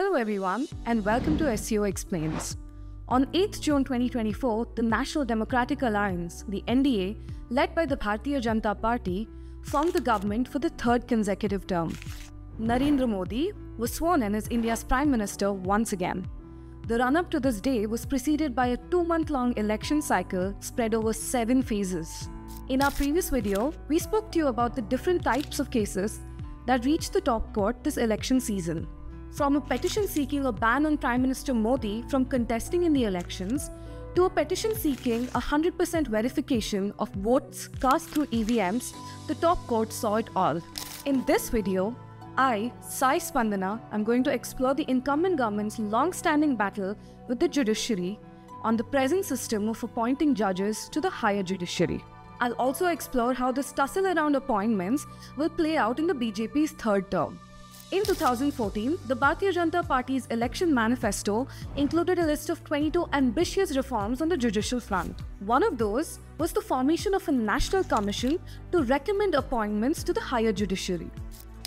Hello everyone and welcome to SEO Explains. On 8th June 2024, the National Democratic Alliance, the NDA, led by the Bharatiya Janata Party, formed the government for the third consecutive term. Narendra Modi was sworn in as India's Prime Minister once again. The run-up to this day was preceded by a 2-month-long election cycle spread over 7 phases. In our previous video, we spoke to you about the different types of cases that reached the top court this election season. From a petition seeking a ban on Prime Minister Modi from contesting in the elections, to a petition seeking 100% verification of votes cast through EVMs, the top court saw it all. In this video, I, Sai Spandana, am going to explore the incumbent government's long-standing battle with the judiciary on the present system of appointing judges to the higher judiciary. I'll also explore how this tussle around appointments will play out in the BJP's third term. In 2014, the Bharatiya Janata Party's election manifesto included a list of 22 ambitious reforms on the judicial front. One of those was the formation of a national commission to recommend appointments to the higher judiciary.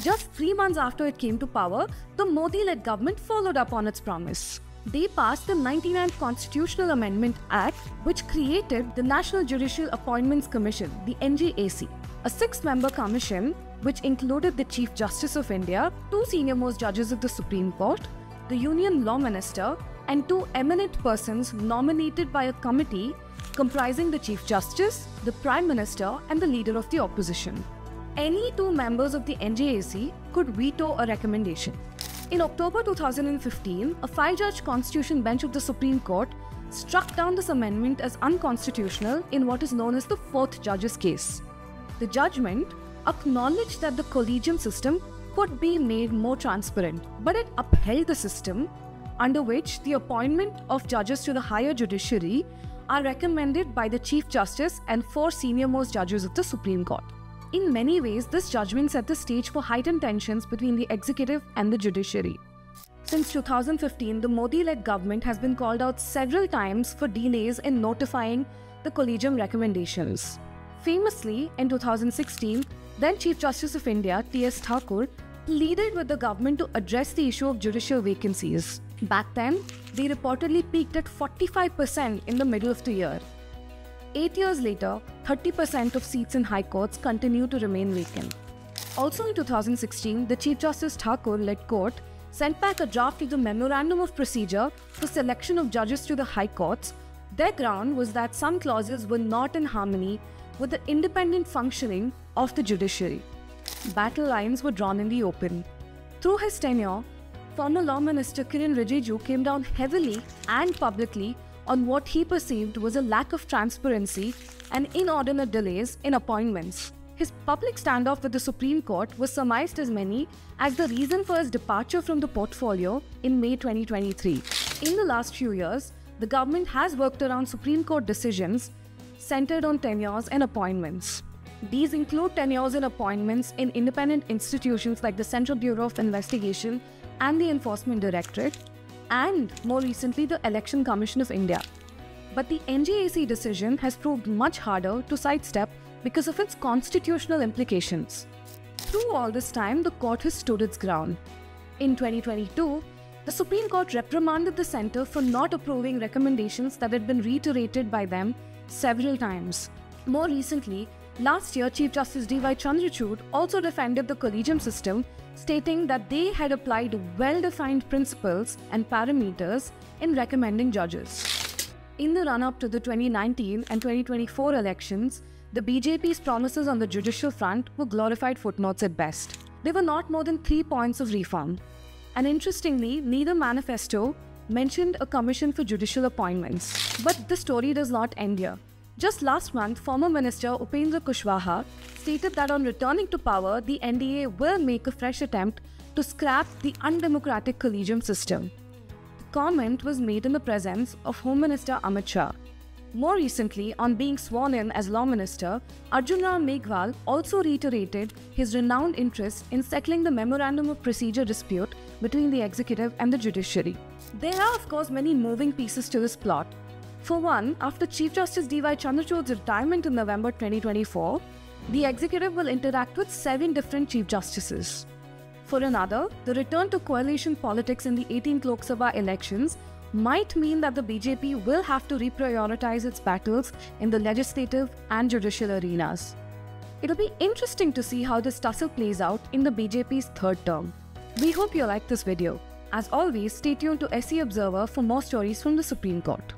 Just 3 months after it came to power, the Modi-led government followed up on its promise. They passed the 99th Constitutional Amendment Act, which created the National Judicial Appointments Commission, the NJAC, a 6-member commission which included the Chief Justice of India, 2 senior-most judges of the Supreme Court, the Union Law Minister, and 2 eminent persons nominated by a committee comprising the Chief Justice, the Prime Minister, and the Leader of the Opposition. Any 2 members of the NJAC could veto a recommendation. In October 2015, a 5-judge constitution bench of the Supreme Court struck down this amendment as unconstitutional in what is known as the 4th judge's case. The judgment acknowledged that the collegium system could be made more transparent, but it upheld the system under which the appointment of judges to the higher judiciary are recommended by the Chief Justice and 4 senior-most judges of the Supreme Court. In many ways, this judgment set the stage for heightened tensions between the executive and the judiciary. Since 2015, the Modi-led government has been called out several times for delays in notifying the collegium recommendations. Famously, in 2016, then Chief Justice of India, T.S. Thakur, pleaded with the government to address the issue of judicial vacancies. Back then, they reportedly peaked at 45% in the middle of the year. 8 years later, 30% of seats in high courts continue to remain vacant. Also in 2016, the Chief Justice Thakur-led court sent back a draft of the Memorandum of Procedure for selection of judges to the high courts. Their ground was that some clauses were not in harmony with the independent functioning of the judiciary. Battle lines were drawn in the open. Through his tenure, former Law Minister Kiren Rijiju came down heavily and publicly on what he perceived was a lack of transparency and inordinate delays in appointments. His public standoff with the Supreme Court was surmised as many as the reason for his departure from the portfolio in May 2023. In the last few years, the government has worked around Supreme Court decisions centered on tenures and appointments. These include tenures and appointments in independent institutions like the Central Bureau of Investigation and the Enforcement Directorate, and more recently the Election Commission of India. But the NJAC decision has proved much harder to sidestep because of its constitutional implications. Through all this time, the court has stood its ground. In 2022, the Supreme Court reprimanded the centre for not approving recommendations that had been reiterated by them several times. More recently, last year, Chief Justice D.Y. Chandrachud also defended the collegium system, stating that they had applied well-defined principles and parameters in recommending judges. In the run-up to the 2019 and 2024 elections, the BJP's promises on the judicial front were glorified footnotes at best. They were not more than 3 points of reform. And interestingly, neither manifesto mentioned a commission for judicial appointments. But the story does not end here. Just last month, former Minister Upendra Kushwaha stated that on returning to power, the NDA will make a fresh attempt to scrap the undemocratic collegium system. The comment was made in the presence of Home Minister Amit Shah. More recently, on being sworn in as Law Minister, Arjun Ram Meghwal also reiterated his renowned interest in settling the Memorandum of Procedure dispute between the executive and the judiciary. There are, of course, many moving pieces to this plot. For one, after Chief Justice D.Y. Chandrachud's retirement in November 2024, the executive will interact with 7 different Chief Justices. For another, the return to coalition politics in the 18th Lok Sabha elections might mean that the BJP will have to reprioritize its battles in the legislative and judicial arenas. It'll be interesting to see how this tussle plays out in the BJP's third term. We hope you liked this video. As always, stay tuned to SC Observer for more stories from the Supreme Court.